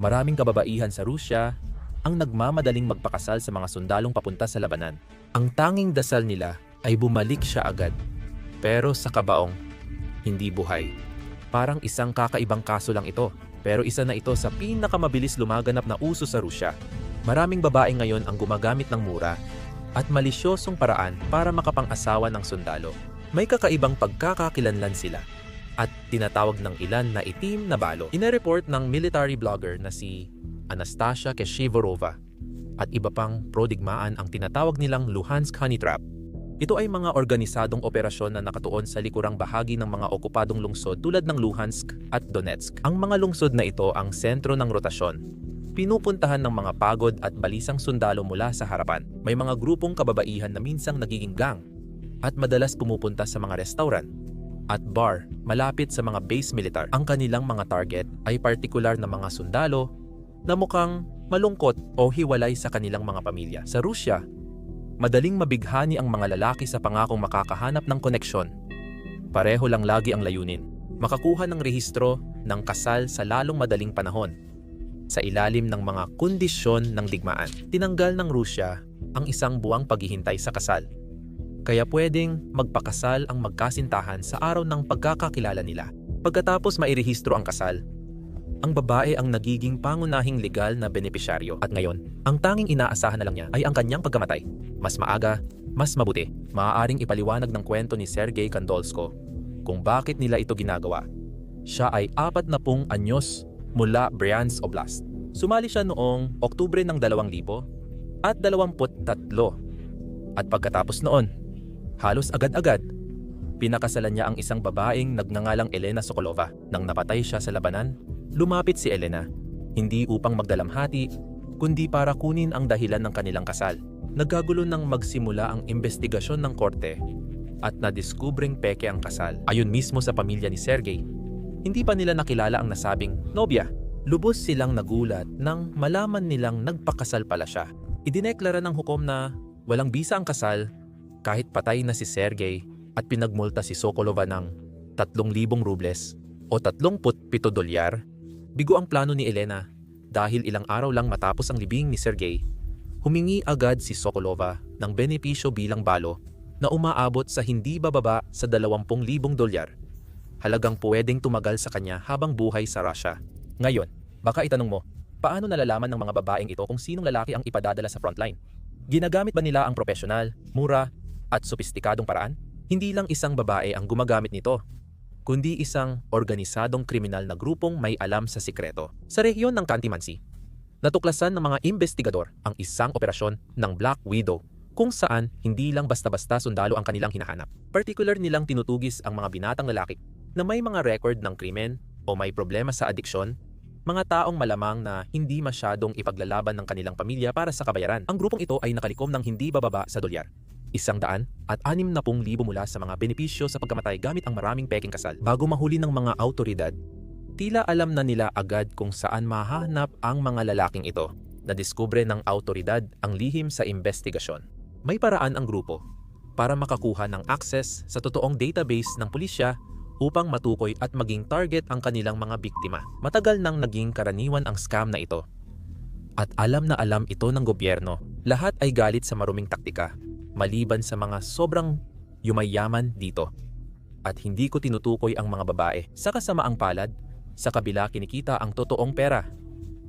Maraming kababaihan sa Rusya ang nagmamadaling magpakasal sa mga sundalong papunta sa labanan. Ang tanging dasal nila ay bumalik siya agad. Pero sa kabaong, hindi buhay. Parang isang kakaibang kaso lang ito, pero isa na ito sa pinakamabilis lumaganap na uso sa Rusya. Maraming babae ngayon ang gumagamit ng mura at malisyosong paraan para makapang-asawa ng sundalo. May kakaibang pagkakakilanlan sila at tinatawag ng ilan na itim na balo. Ina-report ng military blogger na si Anastasia Keshivorova at iba pang prodigmaan ang tinatawag nilang Luhansk Honey Trap. Ito ay mga organisadong operasyon na nakatuon sa likurang bahagi ng mga okupadong lungsod tulad ng Luhansk at Donetsk. Ang mga lungsod na ito ang sentro ng rotasyon. Pinupuntahan ng mga pagod at balisang sundalo mula sa harapan. May mga grupong kababaihan na minsang nagiging gang at madalas pumupunta sa mga restaurant at bar malapit sa mga base militar. Ang kanilang mga target ay partikular na mga sundalo na mukhang malungkot o hiwalay sa kanilang mga pamilya. Sa Rusya, madaling mabighani ang mga lalaki sa pangakong makakahanap ng koneksyon. Pareho lang lagi ang layunin, makakuha ng rehistro ng kasal sa lalong madaling panahon sa ilalim ng mga kondisyon ng digmaan. Tinanggal ng Rusya ang isang buwang paghihintay sa kasal. Kaya pwedeng magpakasal ang magkasintahan sa araw ng pagkakakilala nila. Pagkatapos mairehistro ang kasal, ang babae ang nagiging pangunahing legal na benepisyaryo at ngayon, ang tanging inaasahan na lang niya ay ang kanyang pagkamatay. Mas maaga, mas mabuti. Maaaring ipaliwanag ng kwento ni Sergei Kandolsko kung bakit nila ito ginagawa. Siya ay 40 anyos mula Bryansk Oblast. Sumali siya noong Oktubre ng 2000 at 23. At pagkatapos noon, halos agad-agad, pinakasalan niya ang isang babaeng nagngangalang Elena Sokolova. Nang napatay siya sa labanan, lumapit si Elena, hindi upang magdalamhati, kundi para kunin ang dahilan ng kanilang kasal. Nagkagulo nang magsimula ang investigasyon ng korte at nadiskubreng peke ang kasal. Ayon mismo sa pamilya ni Sergei, hindi pa nila nakilala ang nasabing nobya. Lubos silang nagulat nang malaman nilang nagpakasal pala siya. Idineklara ng hukom na walang bisa ang kasal kahit patay na si Sergei at pinagmulta si Sokolova ng 3,000 rubles o $37. Bigo ang plano ni Elena dahil ilang araw lang matapos ang libing ni Sergei, humingi agad si Sokolova ng benepisyo bilang balo na umaabot sa hindi bababa sa $20,000. Halagang pwedeng tumagal sa kanya habang buhay sa Russia. Ngayon, baka itanong mo, paano nalalaman ng mga babaeng ito kung sinong lalaki ang ipadadala sa frontline? Ginagamit ba nila ang profesional, mura, at sopistikadong paraan? Hindi lang isang babae ang gumagamit nito, kundi isang organisadong kriminal na grupong may alam sa sikreto. Sa rehiyon ng Khanty-Mansi, natuklasan ng mga investigador ang isang operasyon ng Black Widow kung saan hindi lang basta-basta sundalo ang kanilang hinahanap. Partikular nilang tinutugis ang mga binatang lalaki na may mga record ng krimen o may problema sa adiksyon, mga taong malamang na hindi masyadong ipaglalaban ng kanilang pamilya para sa kabayaran. Ang grupong ito ay nakalikom ng hindi bababa sa $100 at 60,000 mula sa mga benepisyo sa pagkamatay gamit ang maraming peking kasal. Bago mahuli ng mga autoridad, tila alam na nila agad kung saan mahahanap ang mga lalaking ito. Nadiskubre ng autoridad ang lihim sa investigasyon. May paraan ang grupo para makakuha ng access sa totoong database ng pulisya upang matukoy at maging target ang kanilang mga biktima. Matagal nang naging karaniwan ang scam na ito. At alam na alam ito ng gobyerno. Lahat ay galit sa maruming taktika, maliban sa mga sobrang yumayaman dito. At hindi ko tinutukoy ang mga babae. Sa kasamaang palad, sa kabila kinikita ang totoong pera.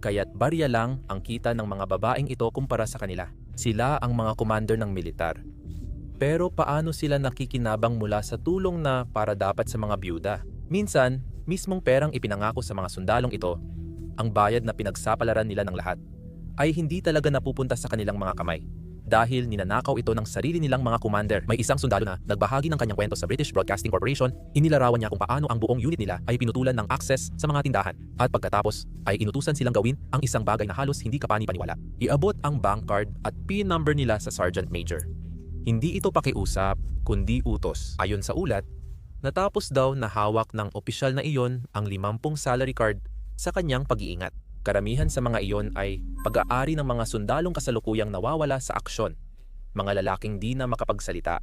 Kaya't barya lang ang kita ng mga babaeng ito kumpara sa kanila. Sila ang mga commander ng militar. Pero paano sila nakikinabang mula sa tulong na para dapat sa mga byuda? Minsan, mismong perang ipinangako sa mga sundalong ito, ang bayad na pinagsapalaran nila ng lahat, ay hindi talaga napupunta sa kanilang mga kamay. Dahil ninanakaw ito ng sarili nilang mga commander. May isang sundalo na nagbahagi ng kanyang kwento sa British Broadcasting Corporation, inilarawan niya kung paano ang buong unit nila ay pinutulan ng access sa mga tindahan. At pagkatapos ay inutusan silang gawin ang isang bagay na halos hindi kapani-paniwala. Iabot ang bank card at PIN number nila sa Sergeant Major. Hindi ito pakiusap, kundi utos. Ayon sa ulat, natapos daw na hawak ng opisyal na iyon ang 50 salary card sa kanyang pag-iingat. Karamihan sa mga iyon ay pag-aari ng mga sundalong kasalukuyang nawawala sa aksyon, mga lalaking di na makapagsalita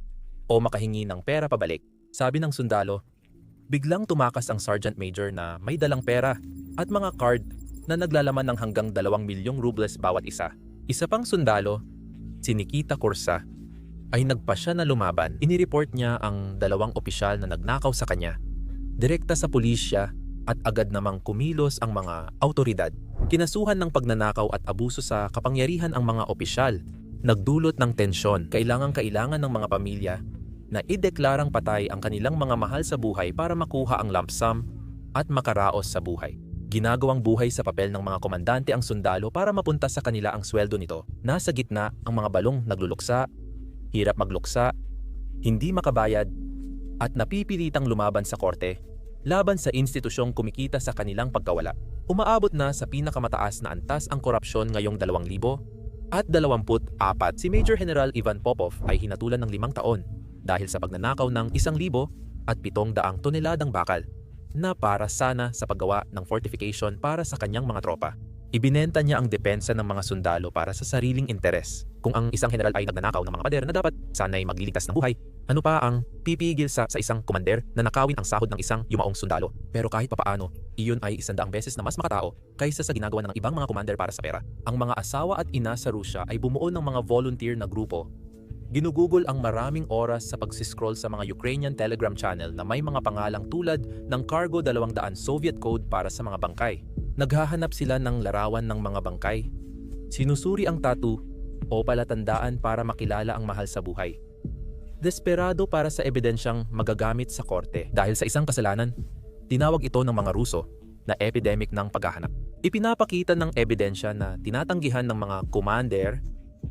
o makahingi ng pera pabalik. Sabi ng sundalo, biglang tumakas ang Sergeant Major na may dalang pera at mga card na naglalaman ng hanggang 2 milyong rubles bawat isa. Isa pang sundalo, si Nikita Kursa, ay nagpasya na lumaban. Inireport niya ang 2 opisyal na nagnakaw sa kanya. Direkta sa pulisya at agad namang kumilos ang mga autoridad. Kinasuhan ng pagnanakaw at abuso sa kapangyarihan ang mga opisyal. Nagdulot ng tensyon. Kailangan ng mga pamilya na ideklarang patay ang kanilang mga mahal sa buhay para makuha ang lump sum at makaraos sa buhay. Ginagawang buhay sa papel ng mga komandante ang sundalo para mapunta sa kanila ang sweldo nito. Nasa gitna ang mga balong nagluluksa, hirap magluksa, hindi makabayad, at napipilitang lumaban sa korte, laban sa institusyong kumikita sa kanilang pagkawala. Umaabot na sa pinakamataas na antas ang korupsyon ngayong 2024. Si Major General Ivan Popov ay hinatulan ng 5 taon dahil sa pagnanakaw ng 1,700 toneladang bakal na para sana sa paggawa ng fortification para sa kanyang mga tropa. Ibinenta niya ang depensa ng mga sundalo para sa sariling interes. Kung ang isang general ay nagnanakaw ng mga pader na dapat sana'y magliligtas ng buhay, ano pa ang pipigil sa isang komander na nakawin ang sahod ng isang yumaong sundalo? Pero kahit papaano, iyon ay 100 beses na mas makatao kaysa sa ginagawa ng ibang mga komander para sa pera. Ang mga asawa at ina sa Rusya ay bumuo ng mga volunteer na grupo. Ginugugol ang maraming oras sa pagsiscroll sa mga Ukrainian Telegram channel na may mga pangalang tulad ng Cargo 200 Soviet code para sa mga bangkay. Naghahanap sila ng larawan ng mga bangkay. Sinusuri ang tattoo o palatandaan para makilala ang mahal sa buhay. Desperado para sa ebidensyang magagamit sa korte. Dahil sa isang kasalanan, tinawag ito ng mga Ruso na epidemic ng paghahanap. Ipinapakita ng ebidensya na tinatanggihan ng mga commander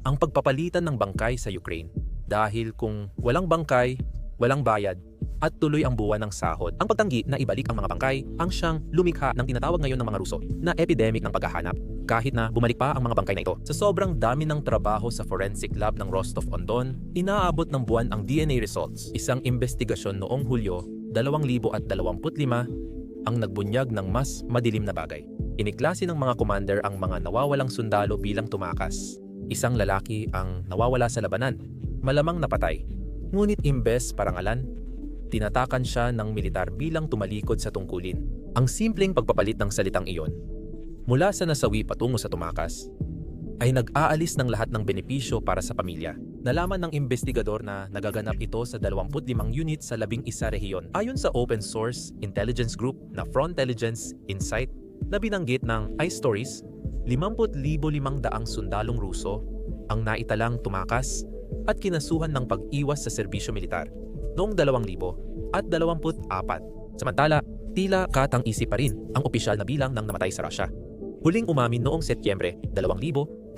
ang pagpapalitan ng bangkay sa Ukraine. Dahil kung walang bangkay, walang bayad, at tuloy ang buwan ng sahod. Ang pagtanggi na ibalik ang mga bangkay ang siyang lumikha ng tinatawag ngayon ng mga Ruso na epidemic ng paghahanap. Kahit na bumalik pa ang mga bangkay na ito. Sa sobrang dami ng trabaho sa forensic lab ng Rostov-on-Don, inaabot ng buwan ang DNA results. Isang investigasyon noong Hulyo 2025 ang nagbunyag ng mas madilim na bagay. Iniklase ng mga commander ang mga nawawalang sundalo bilang tumakas. Isang lalaki ang nawawala sa labanan, malamang napatay. Ngunit imbes parangalan, tinatakan siya ng militar bilang tumalikod sa tungkulin. Ang simpleng pagpapalit ng salitang iyon, mula sa nasawi patungo sa tumakas, ay nag-aalis ng lahat ng benepisyo para sa pamilya. Nalaman ng investigador na nagaganap ito sa 25 unit sa 11 rehiyon. Ayon sa open source intelligence group na Frontelligence Insight na binanggit ng iStories, 50,500 sundalong Ruso ang naitalang tumakas at kinasuhan ng pag-iwas sa serbisyo militar noong 2024. Samantala, tila katang-isip pa rin ang opisyal na bilang ng namatay sa Russia. Huling umamin noong Setyembre 2022,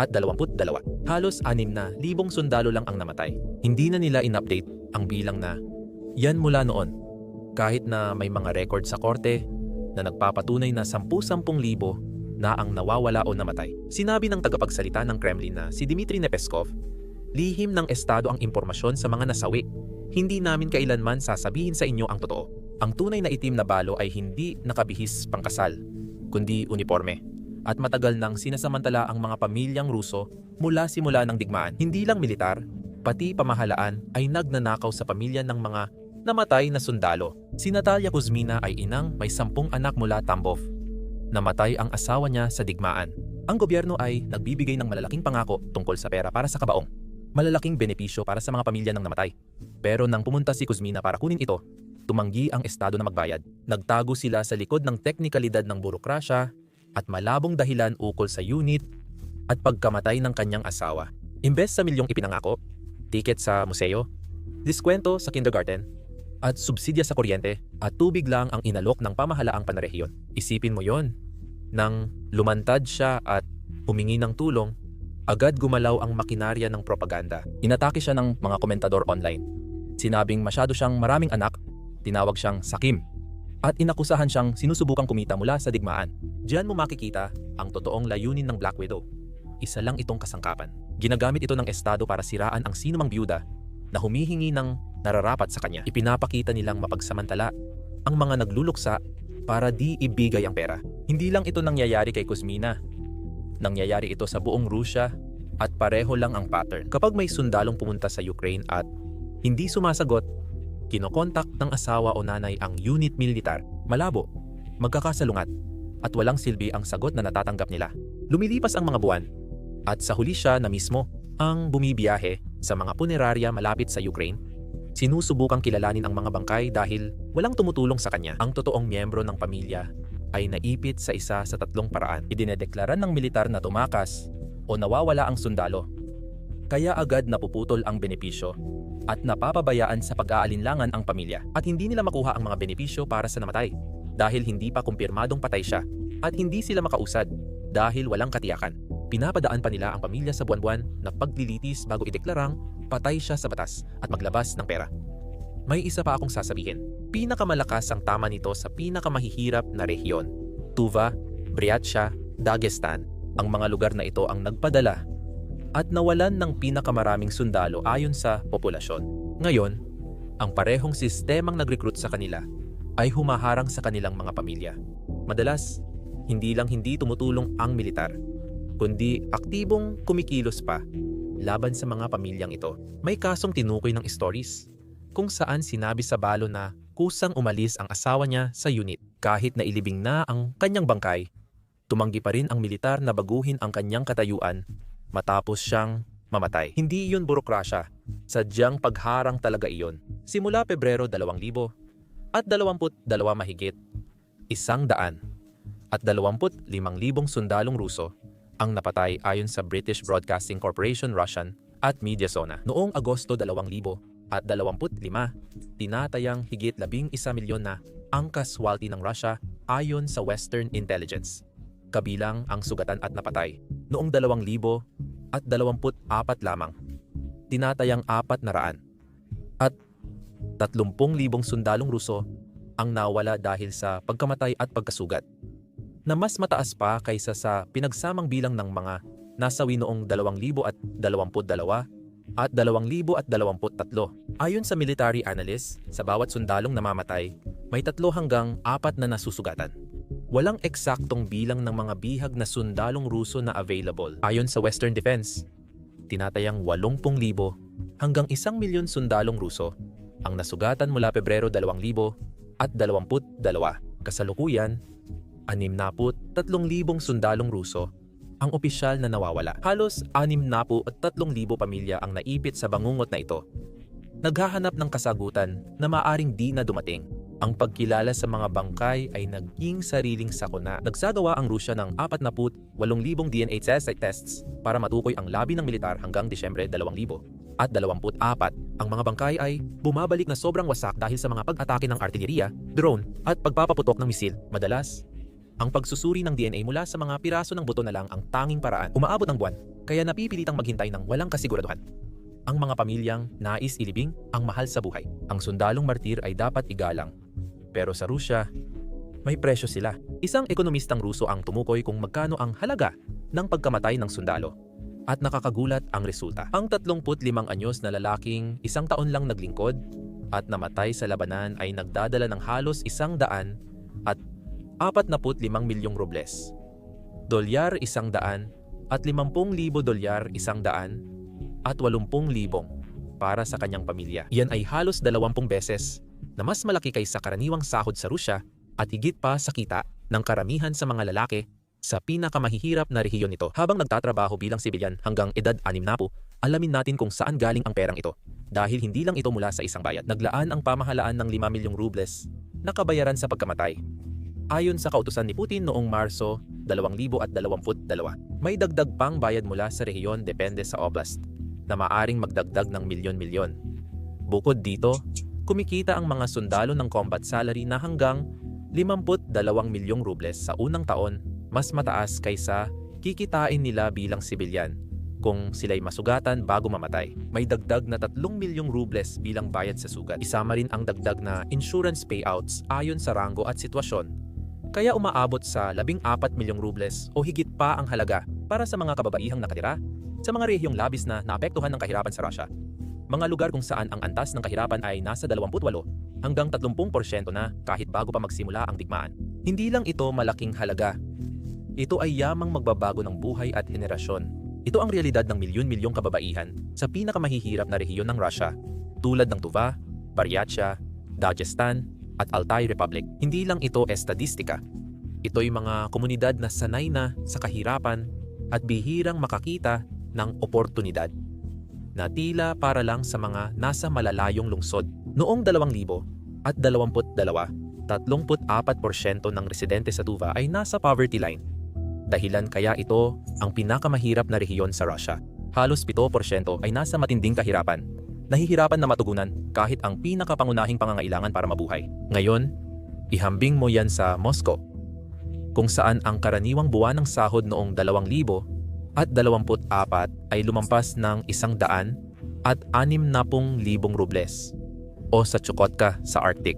halos 6,000 sundalo lang ang namatay. Hindi na nila in-update ang bilang na yan mula noon, kahit na may mga record sa korte na nagpapatunay na 10,000 na ang nawawala o namatay. Sinabi ng tagapagsalita ng Kremlin na si Dmitry Peskov, lihim ng estado ang impormasyon sa mga nasawi. Hindi namin kailanman sasabihin sa inyo ang totoo. Ang tunay na itim na balo ay hindi nakabihis pangkasal, kundi uniforme. At matagal nang sinasamantala ang mga pamilyang Ruso mula simula ng digmaan. Hindi lang militar, pati pamahalaan ay nagnanakaw sa pamilya ng mga namatay na sundalo. Si Natalia Kuzmina ay inang may 10 anak mula Tambov. Namatay ang asawa niya sa digmaan. Ang gobyerno ay nagbibigay ng malalaking pangako tungkol sa pera para sa kabaong. Malalaking benepisyo para sa mga pamilya ng namatay. Pero nang pumunta si Kuzmina para kunin ito, tumanggi ang estado na magbayad. Nagtago sila sa likod ng teknikalidad ng burokrasya at malabong dahilan ukol sa unit at pagkamatay ng kanyang asawa. Imbes sa milyong ipinangako, tiket sa museo, diskwento sa kindergarten, at subsidya sa kuryente at tubig lang ang inalok ng pamahalaang panarehiyon. Isipin mo yon. Nang lumantad siya at humingi ng tulong, agad gumalaw ang makinarya ng propaganda. Inatake siya ng mga komentador online. Sinabing masyado siyang maraming anak, tinawag siyang sakim, at inakusahan siyang sinusubukang kumita mula sa digmaan. Diyan mo makikita ang totoong layunin ng Black Widow. Isa lang itong kasangkapan. Ginagamit ito ng estado para siraan ang sinumang byuda na humihingi ng nararapat sa kanya. Ipinapakita nilang mapagsamantala ang mga nagluluksa para di ibigay ang pera. Hindi lang ito nangyayari kay Kuzmina. Nangyayari ito sa buong Rusya at pareho lang ang pattern. Kapag may sundalong pumunta sa Ukraine at hindi sumasagot, kinokontak ng asawa o nanay ang unit militar. Malabo, magkakasalungat, at walang silbi ang sagot na natatanggap nila. Lumilipas ang mga buwan at sa huli siya na mismo ang bumibiyahe sa mga punerarya malapit sa Ukraine. Sinusubukang kilalanin ang mga bangkay dahil walang tumutulong sa kanya. Ang totoong miyembro ng pamilya ay naipit sa isa sa tatlong paraan. Idinedeklara ng militar na tumakas o nawawala ang sundalo. Kaya agad napuputol ang benepisyo at napapabayaan sa pag-aalinlangan ang pamilya. At hindi nila makuha ang mga benepisyo para sa namatay dahil hindi pa kumpirmadong patay siya at hindi sila makausad dahil walang katiyakan. Pinapadaan pa nila ang pamilya sa buwan-buwan na paglilitis bago ideklarang patay siya sa batas at maglabas ng pera. May isa pa akong sasabihin. Pinakamalakas ang tama nito sa pinakamahihirap na rehiyon. Tuva, Buryatia, Dagestan. Ang mga lugar na ito ang nagpadala at nawalan ng pinakamaraming sundalo ayon sa populasyon. Ngayon, ang parehong sistemang nag-recruit sa kanila ay humaharang sa kanilang mga pamilya. Madalas, hindi tumutulong ang militar, kundi aktibong kumikilos pa laban sa mga pamilyang ito. May kasong tinukoy ng stories kung saan sinabi sa balo na kusang umalis ang asawa niya sa unit. Kahit na ilibing na ang kanyang bangkay, tumanggi pa rin ang militar na baguhin ang kanyang katayuan matapos siyang mamatay. Hindi iyon burokrasya, sadyang pagharang talaga iyon. Simula Pebrero 2000 at 22 mahigit 100 at 25,000 sundalong Ruso ang napatay ayon sa British Broadcasting Corporation Russian at Mediasona. Noong Agosto 2000 at 25, tinatayang higit 11 milyon na ang casualty ng Russia ayon sa Western Intelligence, kabilang ang sugatan at napatay. Noong 2000 at 24 lamang, tinatayang 400 at 30,000 sundalong Ruso ang nawala dahil sa pagkamatay at pagkasugat, na mas mataas pa kaysa sa pinagsamang bilang ng mga nasawi noong 2022 at 2023. Ayon sa military analyst, sa bawat sundalong namamatay, may 3 hanggang 4 na nasusugatan. Walang eksaktong bilang ng mga bihag na sundalong Ruso na available. Ayon sa Western Defense, tinatayang 80,000 hanggang 1 milyon sundalong Ruso ang nasugatan mula Pebrero 2000 at 22. Kasalukuyan, 63,000 sundalong Ruso ang opisyal na nawawala. Halos 63,000 pamilya ang naipit sa bangungot na ito. Naghahanap ng kasagutan na maaring di na dumating. Ang pagkilala sa mga bangkay ay naging sariling sakuna. Nagsagawa ang Rusya ng 48,000 DNA tests para matukoy ang labi ng militar hanggang Disyembre 2000. At 24, ang mga bangkay ay bumabalik na sobrang wasak dahil sa mga pag-atake ng artilleriya, drone at pagpapaputok ng misil. Madalas, ang pagsusuri ng DNA mula sa mga piraso ng buto na lang ang tanging paraan. Umaabot ang buwan, kaya napipilitang maghintay ng walang kasiguraduhan. Ang mga pamilyang nais ilibing ang mahal sa buhay. Ang sundalong martir ay dapat igalang. Pero sa Rusya, may presyo sila. Isang ekonomistang Ruso ang tumukoy kung magkano ang halaga ng pagkamatay ng sundalo. At nakakagulat ang resulta. Ang 35 anyos na lalaking 1 taon lang naglingkod at namatay sa labanan ay nagdadala ng halos 100 at 45 milyong rubles. Dolyar 100 at 50,000 dolyar 100 at 80,000 para sa kanyang pamilya. Yan ay halos 20 beses na mas malaki kaysa karaniwang sahod sa Rusya at higit pa sa kita ng karamihan sa mga lalaki sa pinakamahihirap na rehiyon nito. Habang nagtatrabaho bilang sibilyan hanggang edad 60, alamin natin kung saan galing ang perang ito. Dahil hindi lang ito mula sa isang bayad. Naglaan ang pamahalaan ng 5 milyong rubles na kabayaran sa pagkamatay. Ayon sa kautusan ni Putin noong Marso 2022, may dagdag pang bayad mula sa rehiyon depende sa oblast na maaring magdagdag ng milyon-milyon. Bukod dito, kumikita ang mga sundalo ng combat salary na hanggang 52 milyong rubles sa unang taon, mas mataas kaysa kikitain nila bilang sibilyan kung sila'y masugatan bago mamatay. May dagdag na 3 milyong rubles bilang bayad sa sugat. Isama rin ang dagdag na insurance payouts ayon sa ranggo at sitwasyon. Kaya umaabot sa 14 milyong rubles o higit pa ang halaga para sa mga kababaihang nakatira sa mga rehiyong labis na naapektuhan ng kahirapan sa Rusya. Mga lugar kung saan ang antas ng kahirapan ay nasa 28 hanggang 30% na kahit bago pa magsimula ang digmaan. Hindi lang ito malaking halaga. Ito ay yamang magbabago ng buhay at henerasyon. Ito ang realidad ng milyon-milyong kababaihan sa pinakamahihirap na rehiyon ng Rusya, tulad ng Tuva, Buryatia, Dagestan, at Altai Republic. Hindi lang ito estadistika. Ito'y mga komunidad na sanay na sa kahirapan at bihirang makakita ng oportunidad na tila para lang sa mga nasa malalayong lungsod. Noong 2022, 34% ng residente sa Tuva ay nasa poverty line. Dahilan kaya ito ang pinakamahirap na rehiyon sa Russia. Halos 7% ay nasa matinding kahirapan. Nahihirapan na matugunan kahit ang pinakapangunahing pangangailangan para mabuhay. Ngayon, ihambing mo yan sa Moscow, kung saan ang karaniwang buwan ng sahod noong 2024 ay lumampas ng 160,000 rubles o sa Chukotka sa Arctic,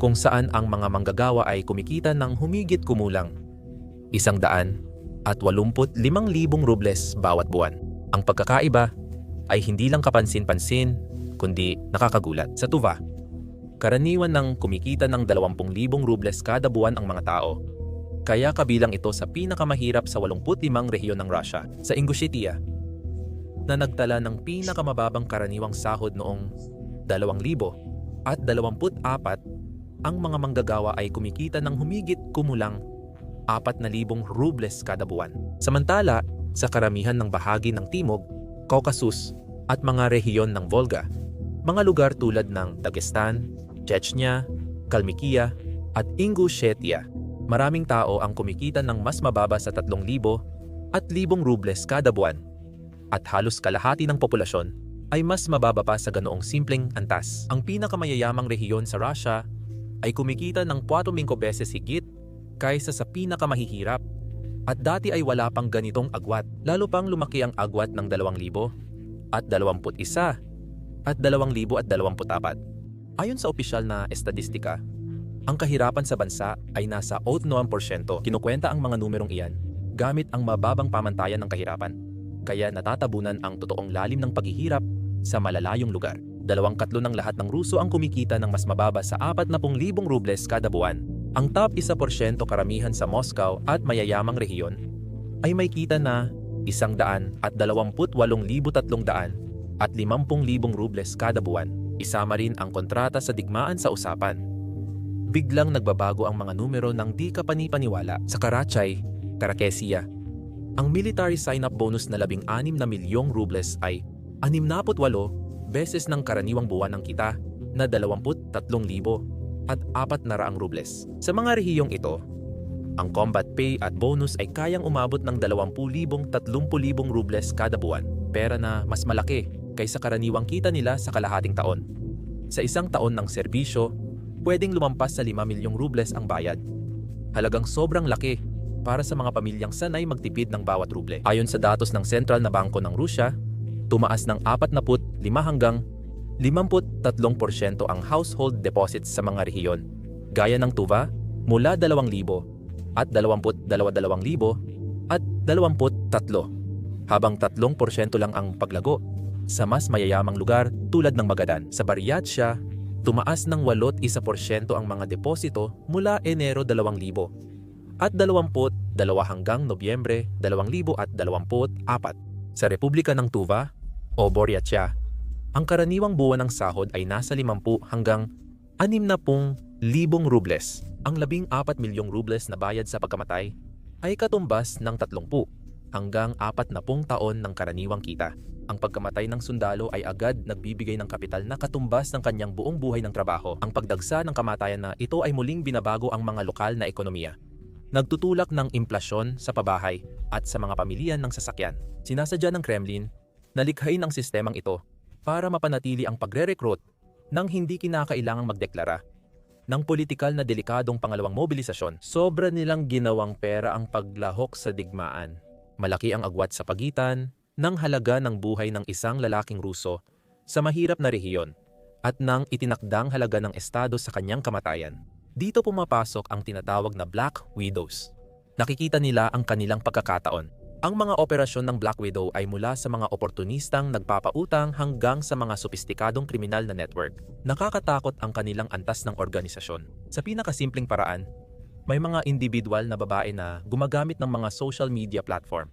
kung saan ang mga manggagawa ay kumikita ng humigit kumulang 185,000 rubles bawat buwan. Ang pagkakaiba ay hindi lang kapansin-pansin kundi nakakagulat. Sa Tuva, karaniwan ng kumikita ng 20,000 rubles kada buwan ang mga tao. Kaya kabilang ito sa pinakamahirap sa 85 rehiyon ng Russia. Sa Ingushetia, na nagtala ng pinakamababang karaniwang sahod noong 2024, ang mga manggagawa ay kumikita ng humigit kumulang 4,000 rubles kada buwan. Samantala, sa karamihan ng bahagi ng Timog, Caucasus at mga rehiyon ng Volga, mga lugar tulad ng Dagestan, Chechnya, Kalmykia at Ingushetia, maraming tao ang kumikita ng mas mababa sa 3,000 at 1,000 rubles kada buwan, at halos kalahati ng populasyon ay mas mababa pa sa ganoong simpleng antas. Ang pinakamayayamang rehiyon sa Russia ay kumikita ng 4 beses higit kaysa sa pinakamahihirap, at dati ay wala pang ganitong agwat, lalo pang lumaki ang agwat ng 2021 at 2024. Ayon sa opisyal na estadistika, ang kahirapan sa bansa ay nasa 9%. Kinukwenta ang mga numerong iyan gamit ang mababang pamantayan ng kahirapan, kaya natatabunan ang totoong lalim ng paghihirap sa malalayong lugar. 2/3 ng lahat ng Ruso ang kumikita ng mas mababa sa 40,000 rubles kada buwan. Ang top 1% karamihan sa Moscow at mayayamang rehiyon ay may kita na 128,300 at 50,000 rubles kada buwan. Isama rin ang kontrata sa digmaan sa usapan. Biglang nagbabago ang mga numero ng di kapani-paniwala. Sa Karachay, Caraquesia, ang military sign-up bonus na 16 na milyong rubles ay 68 beses ng karaniwang buwan ng kita na 23,000 at 400 rubles. Sa mga rehiyong ito, ang combat pay at bonus ay kayang umabot ng 20,000-30,000 rubles kada buwan, pera na mas malaki kaysa karaniwang kita nila sa kalahating taon. Sa isang taon ng serbisyo, pwedeng lumampas sa 5 milyong rubles ang bayad. Halagang sobrang laki para sa mga pamilyang sanay magtipid ng bawat ruble. Ayon sa datos ng Sentral na Bangko ng Rusya, tumaas ng 45 hanggang 53% ang household deposits sa mga rehiyon, gaya ng Tuva, mula 2,000 at 22,000 at 23, habang 3% lang ang paglago sa mas mayayamang lugar tulad ng Magadan. Sa Buryatia, tumaas ng 81% ang mga deposito mula Enero 2000 at 22 hanggang Nobyembre 2024. Sa Republika ng Tuva o Buryatia, ang karaniwang buwan ng sahod ay nasa 50 hanggang 60,000 rubles. Ang 14 milyong rubles na bayad sa pagkamatay ay katumbas ng 30 hanggang 40 taon ng karaniwang kita. Ang pagkamatay ng sundalo ay agad nagbibigay ng kapital na katumbas ng kanyang buong buhay ng trabaho. Ang pagdagsa ng kamatayan na ito ay muling binabago ang mga lokal na ekonomiya. Nagtutulak ng implasyon sa pabahay at sa mga pamilyan ng sasakyan. Sinasadya ng Kremlin na likhain ang sistemang ito para mapanatili ang pagre-recruit nang hindi kinakailangang magdeklara ng politikal na delikadong pangalawang mobilisasyon. Sobra nilang ginawang pera ang paglahok sa digmaan. Malaki ang agwat sa pagitan ng halaga ng buhay ng isang lalaking Ruso sa mahirap na rehiyon at ng itinakdang halaga ng Estado sa kanyang kamatayan. Dito pumapasok ang tinatawag na Black Widows. Nakikita nila ang kanilang pagkakataon. Ang mga operasyon ng Black Widow ay mula sa mga oportunistang nagpapautang hanggang sa mga sopistikadong kriminal na network. Nakakatakot ang kanilang antas ng organisasyon. Sa pinakasimpleng paraan, may mga individual na babae na gumagamit ng mga social media platform,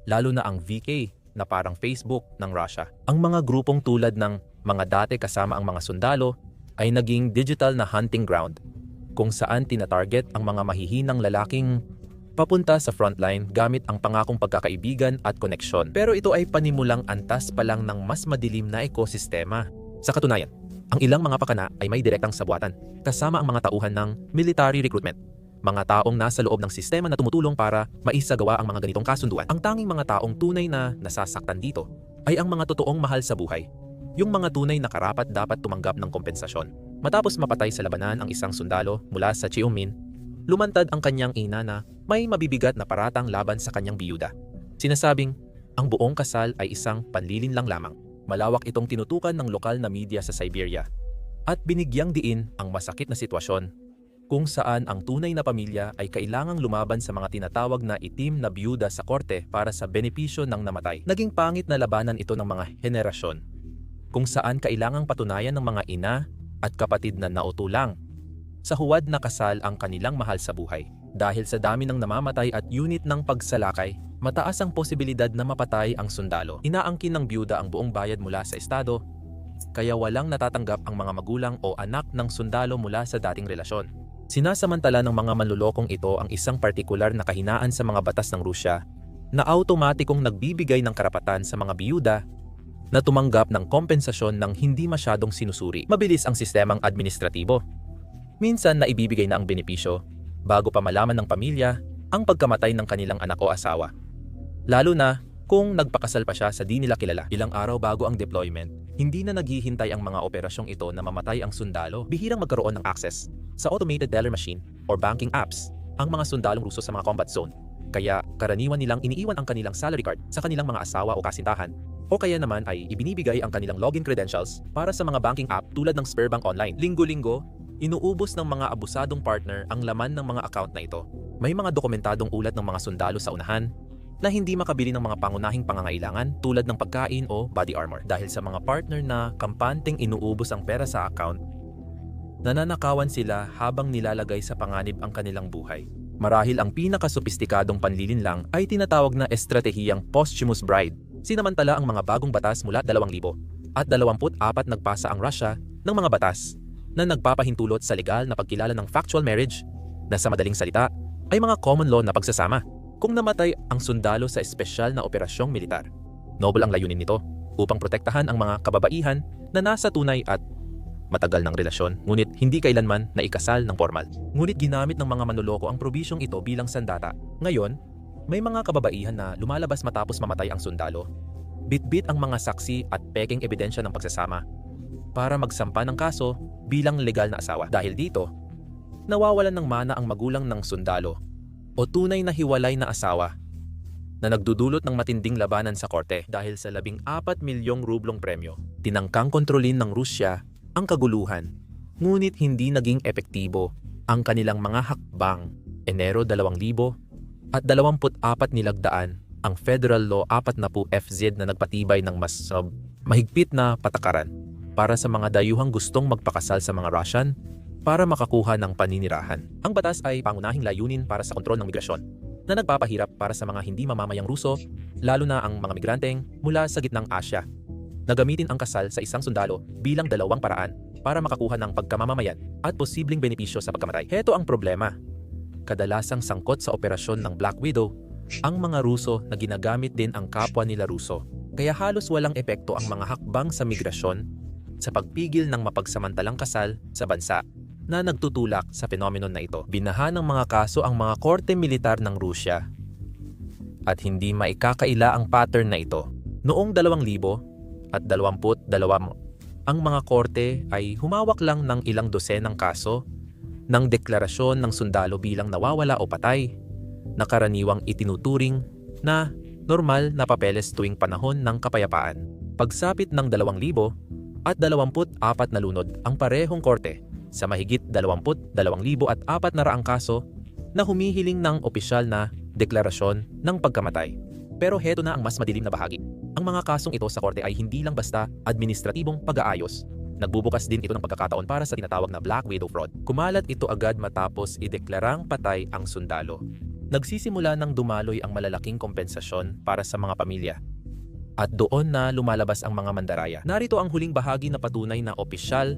lalo na ang VK na parang Facebook ng Russia. Ang mga grupong tulad ng mga dati kasama ang mga sundalo ay naging digital na hunting ground kung saan tinatarget ang mga mahihinang lalaking papunta sa frontline gamit ang pangakong pagkakaibigan at koneksyon. Pero ito ay panimulang antas pa lang ng mas madilim na ekosistema. Sa katunayan, ang ilang mga pakana ay may direktang sabuatan, kasama ang mga tauhan ng military recruitment. Mga taong nasa loob ng sistema na tumutulong para maisagawa ang mga ganitong kasunduan. Ang tanging mga taong tunay na nasasaktan dito ay ang mga totoong mahal sa buhay. Yung mga tunay na karapat dapat tumanggap ng kompensasyon. Matapos mapatay sa labanan ang isang sundalo mula sa Cheomin, lumantad ang kanyang ina na may mabibigat na paratang laban sa kanyang biyuda. Sinasabing, ang buong kasal ay isang panlilinlang lamang. Malawak itong tinutukan ng lokal na media sa Siberia. At binigyang diin ang masakit na sitwasyon kung saan ang tunay na pamilya ay kailangang lumaban sa mga tinatawag na itim na biyuda sa korte para sa benepisyo ng namatay. Naging pangit na labanan ito ng mga henerasyon, kung saan kailangang patunayan ng mga ina at kapatid na nautulang sa huwad na kasal ang kanilang mahal sa buhay. Dahil sa dami ng namamatay at unit ng pagsalakay, mataas ang posibilidad na mapatay ang sundalo. Inaangkin ng biyuda ang buong bayad mula sa estado, kaya walang natatanggap ang mga magulang o anak ng sundalo mula sa dating relasyon. Sinasamantala ng mga manlulokong ito ang isang partikular na kahinaan sa mga batas ng Rusya na automatikong nagbibigay ng karapatan sa mga biyuda na tumanggap ng kompensasyon ng hindi masyadong sinusuri. Mabilis ang sistemang administratibo. Minsan na ibibigay na ang benepisyo bago pa malaman ng pamilya ang pagkamatay ng kanilang anak o asawa. Lalo na kung nagpakasal pa siya sa di nila kilala. Ilang araw bago ang deployment, hindi na naghihintay ang mga operasyong ito na mamatay ang sundalo. Bihirang magkaroon ng access sa automated teller machine or banking apps ang mga sundalong Ruso sa mga combat zone. Kaya karaniwan nilang iniiwan ang kanilang salary card sa kanilang mga asawa o kasintahan. O kaya naman ay ibinibigay ang kanilang login credentials para sa mga banking app tulad ng Sberbank Online. Linggo-linggo, inuubos ng mga abusadong partner ang laman ng mga account na ito. May mga dokumentadong ulat ng mga sundalo sa unahan na hindi makabili ng mga pangunahing pangangailangan tulad ng pagkain o body armor. Dahil sa mga partner na kampanteng inuubos ang pera sa account, nananakawan sila habang nilalagay sa panganib ang kanilang buhay. Marahil ang pinakasopistikadong panlilinlang ay tinatawag na estratehiyang posthumous bride. Sinamantala ang mga bagong batas mula 2000 at 24 nagpasa ang Russia ng mga batas na nagpapahintulot sa legal na pagkilala ng factual marriage na sa madaling salita ay mga common law na pagsasama kung namatay ang sundalo sa espesyal na operasyong militar. Noble ang layunin nito upang protektahan ang mga kababaihan na nasa tunay at matagal ng relasyon, ngunit hindi kailanman na ikasal ng formal. Ngunit ginamit ng mga manloloko ang probisyong ito bilang sandata. Ngayon, may mga kababaihan na lumalabas matapos mamatay ang sundalo. Bitbit ang mga saksi at pekeng ebidensya ng pagsasama para magsampa ng kaso bilang legal na asawa. Dahil dito, nawawalan ng mana ang magulang ng sundalo o tunay na hiwalay na asawa na nagdudulot ng matinding labanan sa korte. Dahil sa 14 milyong rublong premyo, tinangkang kontrolin ng Rusya ang kaguluhan, ngunit hindi naging epektibo ang kanilang mga hakbang. Enero 2000 at 24 nilagdaan ang Federal Law 40 FZ na nagpatibay ng mas mahigpit na patakaran para sa mga dayuhang gustong magpakasal sa mga Russian para makakuha ng paninirahan. Ang batas ay pangunahing layunin para sa kontrol ng migrasyon na nagpapahirap para sa mga hindi mamamayang Ruso, lalo na ang mga migranteng mula sa gitnang Asya, na gamitin ang kasal sa isang sundalo bilang dalawang paraan para makakuha ng pagkamamamayan at posibleng benepisyo sa pagkamatay. Heto ang problema. Kadalasang sangkot sa operasyon ng Black Widow ang mga Ruso na ginagamit din ang kapwa nila Ruso. Kaya halos walang epekto ang mga hakbang sa migrasyon sa pagpigil ng mapagsamantalang kasal sa bansa na nagtutulak sa phenomenon na ito. Binaha ng mga kaso ang mga korte militar ng Rusya at hindi maikakaila ang pattern na ito. Noong 2022, ang mga korte ay humawak lang ng ilang dosenang kaso ng deklarasyon ng sundalo bilang nawawala o patay na karaniwang itinuturing na normal na papeles tuwing panahon ng kapayapaan. Pagsapit ng 2024 na lunod ang parehong korte sa mahigit 22,400 kaso na humihiling ng opisyal na deklarasyon ng pagkamatay. Pero heto na ang mas madilim na bahagi. Ang mga kasong ito sa korte ay hindi lang basta administratibong pag-aayos. Nagbubukas din ito ng pagkakataon para sa tinatawag na Black Widow fraud. Kumalat ito agad matapos ideklarang patay ang sundalo. Nagsisimula ng dumaloy ang malalaking kompensasyon para sa mga pamilya. At doon na lumalabas ang mga mandaraya. Narito ang huling bahagi na patunay na opisyal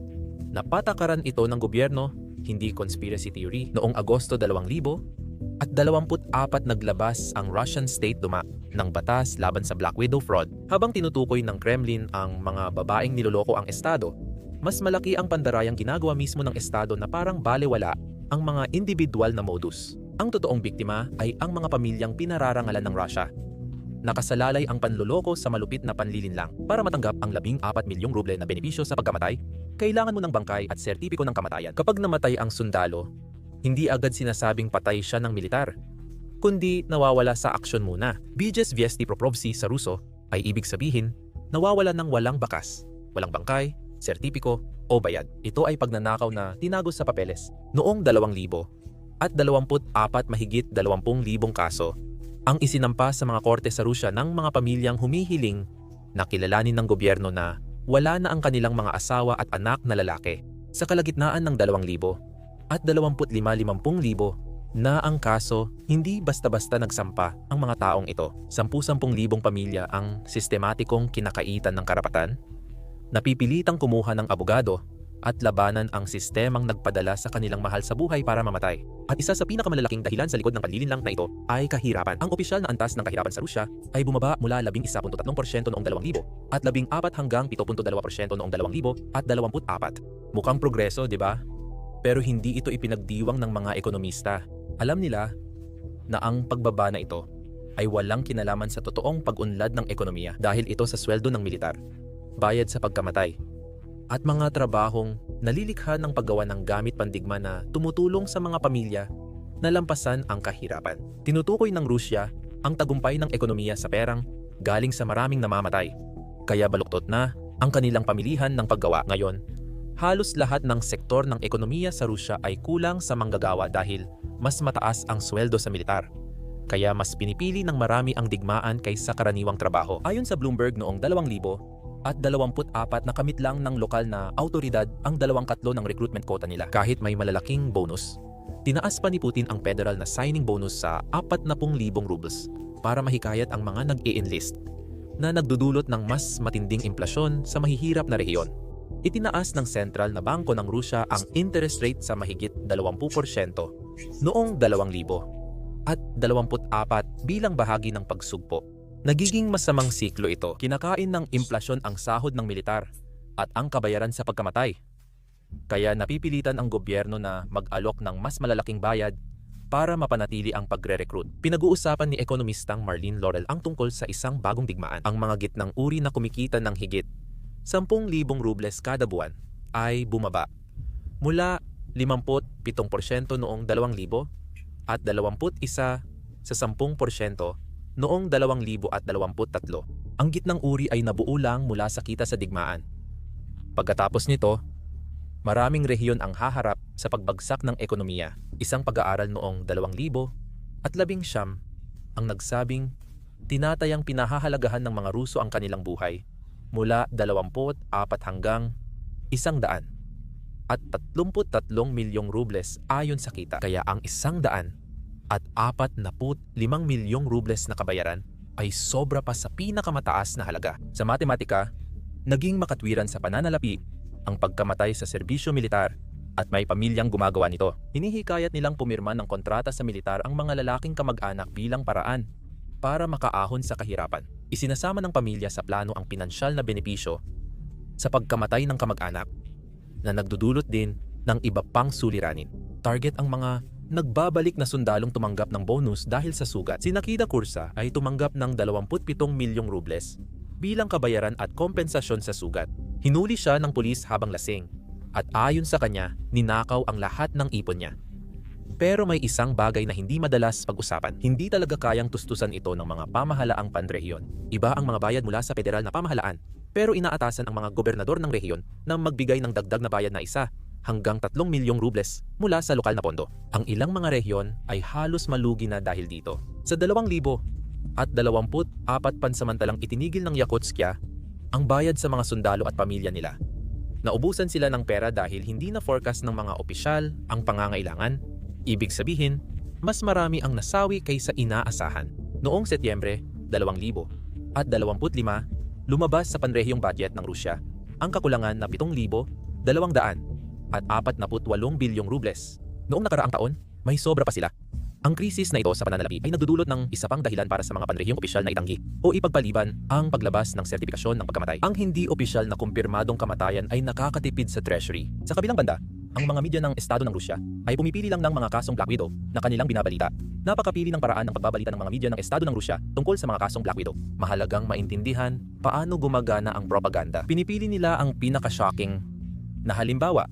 na patakaran ito ng gobyerno hindi conspiracy theory. Noong Agosto 2024 naglabas ang Russian State Duma ng batas laban sa Black Widow fraud. Habang tinutukoy ng Kremlin ang mga babaeng niloloko ang Estado, mas malaki ang pandarayang ginagawa mismo ng Estado na parang balewala ang mga individual na modus. Ang totoong biktima ay ang mga pamilyang pinararangalan ng Russia. Nakasalalay ang panloloko sa malupit na panlilinlang. Para matanggap ang 14 milyong ruble na benepisyo sa pagkamatay, kailangan mo ng bangkay at sertipiko ng kamatayan. Kapag namatay ang sundalo, hindi agad sinasabing patay siya ng militar, kundi nawawala sa aksyon muna. Bezhiesty Proprovsky sa Ruso ay ibig sabihin nawawala ng walang bakas, walang bangkay, sertipiko o bayad. Ito ay pagnanakaw na tinago sa papeles. Noong 2024 mahigit 20,000 kaso ang isinampa sa mga korte sa Rusya ng mga pamilyang humihiling na kilalanin ng gobyerno na wala na ang kanilang mga asawa at anak na lalaki. Sa kalagitnaan ng 2,000 at 25,000 na ang kaso, hindi basta-basta nagsampa ang mga taong ito. 10,000 pamilya ang sistematikong kinakaitan ng karapatan, napipilitang kumuha ng abogado at labanan ang sistemang nagpadala sa kanilang mahal sa buhay para mamatay. At isa sa pinakamalalaking dahilan sa likod ng panlilinlang na ito ay kahirapan. Ang opisyal na antas ng kahirapan sa Rusya ay bumaba mula 11.3% noong 2000 at 14 hanggang 7.2% noong 2024. Mukhang progreso, di ba? Pero hindi ito ipinagdiwang ng mga ekonomista. Alam nila na ang pagbaba na ito ay walang kinalaman sa totoong pag-unlad ng ekonomiya dahil ito sa sweldo ng militar, bayad sa pagkamatay, at mga trabahong nalilikha ng paggawa ng gamit pandigma na tumutulong sa mga pamilya na lampasan ang kahirapan. Tinutukoy ng Rusya ang tagumpay ng ekonomiya sa perang galing sa maraming namamatay, kaya baluktot na ang kanilang pamilihan ng paggawa. Ngayon, halos lahat ng sektor ng ekonomiya sa Rusya ay kulang sa manggagawa dahil mas mataas ang sweldo sa militar. Kaya mas pinipili ng marami ang digmaan kaysa karaniwang trabaho. Ayon sa Bloomberg noong 2024 nakamit lang ng lokal na autoridad ang 2/3 ng recruitment quota nila. Kahit may malalaking bonus, tinaas pa ni Putin ang federal na signing bonus sa 40,000 rubles para mahikayat ang mga nag-e-enlist na nagdudulot ng mas matinding inflasyon sa mahihirap na rehiyon. Itinaas ng sentral na bangko ng Rusya ang interest rate sa mahigit 20% noong 2024 bilang bahagi ng pagsugpo. Nagiging masamang siklo ito. Kinakain ng implasyon ang sahod ng militar at ang kabayaran sa pagkamatay. Kaya napipilitan ang gobyerno na mag-alok ng mas malalaking bayad para mapanatili ang pagre-recruit. Pinag-uusapan ni ekonomistang Marlene Laurel ang tungkol sa isang bagong digmaan. Ang mga gitnang uri na kumikita ng higit 10,000 rubles kada buwan ay bumaba mula 57% noong 2000 at 21 sa 10% noong 2023. Ang gitnang uri ay nabuo lang mula sa kita sa digmaan. Pagkatapos nito, maraming rehiyon ang haharap sa pagbagsak ng ekonomiya. Isang pag-aaral noong 2019 ang nagsabing tinatayang pinahahalagahan ng mga Ruso ang kanilang buhay mula 24 hanggang 100 at 33 milyong rubles ayon sa kita. Kaya ang 145 milyong rubles na kabayaran ay sobra pa sa pinakamataas na halaga. Sa matematika, naging makatwiran sa pananalapi ang pagkamatay sa serbisyo militar at may pamilyang gumagawa nito. Hinihikayat nilang pumirma ng kontrata sa militar ang mga lalaking kamag-anak bilang paraan para makaahon sa kahirapan. Isinasama ng pamilya sa plano ang pinansyal na benepisyo sa pagkamatay ng kamag-anak na nagdudulot din ng iba pang suliranin. Target ang mga nagbabalik na sundalong tumanggap ng bonus dahil sa sugat. Si Nikita Kursa ay tumanggap ng 27 milyong rubles bilang kabayaran at kompensasyon sa sugat. Hinuli siya ng pulis habang lasing at ayon sa kanya, ninakaw ang lahat ng ipon niya. Pero may isang bagay na hindi madalas pag-usapan. Hindi talaga kayang tustusan ito ng mga pamahalaang panrehiyon. Iba ang mga bayad mula sa federal na pamahalaan, pero inaatasan ang mga gobernador ng rehiyon na magbigay ng dagdag na bayad na 1 hanggang 3 milyong rubles mula sa lokal na pondo. Ang ilang mga rehiyon ay halos malugi na dahil dito. Sa 2024 pansamantalang itinigil ng Yakutskya ang bayad sa mga sundalo at pamilya nila. Naubusan sila ng pera dahil hindi na forecast ng mga opisyal ang pangangailangan. Ibig sabihin, mas marami ang nasawi kaysa inaasahan. Noong Setyembre 2025, lumabas sa panrehiyong budget ng Rusya ang kakulangan na 7,200 at 48 bilyong rubles. Noong nakaraang taon, may sobra pa sila. Ang krisis na ito sa pananalapi ay nagdudulot ng isa pang dahilan para sa mga panrehiyong opisyal na itanggi o ipagpaliban ang paglabas ng sertipikasyon ng pagkamatay. Ang hindi opisyal na kumpirmadong kamatayan ay nakakatipid sa treasury. Sa kabilang banda, ang mga media ng Estado ng Rusya ay pumipili lang ng mga kasong Black Widow na kanilang binabalita. Napakapili ng paraan ng pagbabalita ng mga media ng Estado ng Rusya tungkol sa mga kasong Black Widow. Mahalagang maintindihan paano gumagana ang propaganda. Pinipili nila ang pinaka-shocking na halimbawa,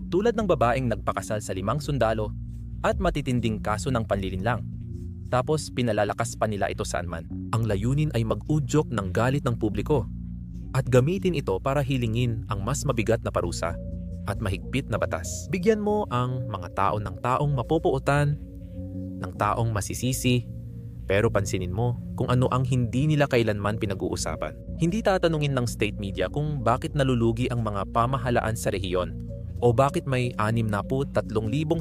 tulad ng babaeng nagpakasal sa 5 sundalo at matitinding kaso ng panlilinlang. Tapos pinalalakas pa nila ito saan man. Ang layunin ay mag-udyok ng galit ng publiko at gamitin ito para hilingin ang mas mabigat na parusa at mahigpit na batas. Bigyan mo ang mga tao ng taong mapupuutan, ng taong masisisi, pero pansinin mo kung ano ang hindi nila kailanman pinag-uusapan. Hindi tatanungin ng state media kung bakit nalulugi ang mga pamahalaan sa rehiyon o bakit may 63,000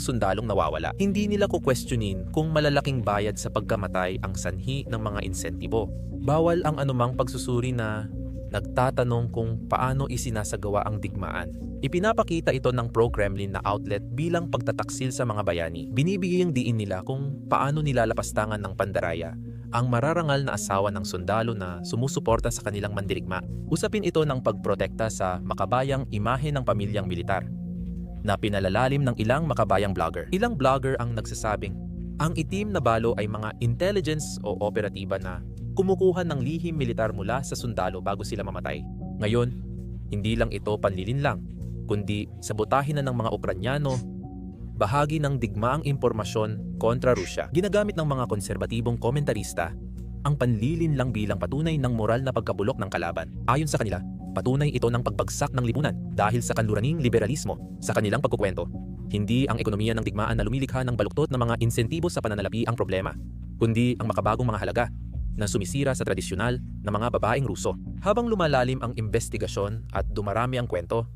sundalong nawawala. Hindi nila kukwestiyonin kung malalaking bayad sa pagkamatay ang sanhi ng mga insentibo. Bawal ang anumang pagsusuri na nagtatanong kung paano isinasagawa ang digmaan. Ipinapakita ito ng pro-Kremlin na outlet bilang pagtataksil sa mga bayani. Binibigyang diin nila kung paano nilalapastangan ng pandaraya ang mararangal na asawa ng sundalo na sumusuporta sa kanilang mandirigma. Usapin ito ng pagprotekta sa makabayang imahe ng pamilyang militar na pinalalalim ng ilang makabayang blogger. Ilang blogger ang nagsasabing ang itim na balo ay mga intelligence o operatiba na kumukuha ng lihim militar mula sa sundalo bago sila mamatay. Ngayon, hindi lang ito panlilinlang, kundi sabotahin na ng mga Ukranyano, bahagi ng digmaang impormasyon kontra Rusya. Ginagamit ng mga konserbatibong komentarista ang panlilinlang bilang patunay ng moral na pagkabulok ng kalaban. Ayon sa kanila, patunay ito ng pagbagsak ng lipunan dahil sa kanluranging liberalismo. Sa kanilang pagkukwento, hindi ang ekonomiya ng digmaan na lumilikha ng baluktot ng mga insentibo sa pananalapi ang problema, kundi ang makabagong mga halaga na sumisira sa tradisyonal na mga babaeng Ruso. Habang lumalalim ang investigasyon at dumarami ang kwento,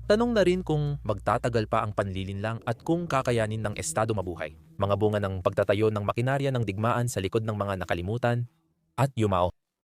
tanong na rin kung magtatagal pa ang panlilinlang at kung kakayanin ng Estado mabuhay. Mga bunga ng pagtatayo ng makinarya ng digmaan sa likod ng mga nakalimutan at yumao.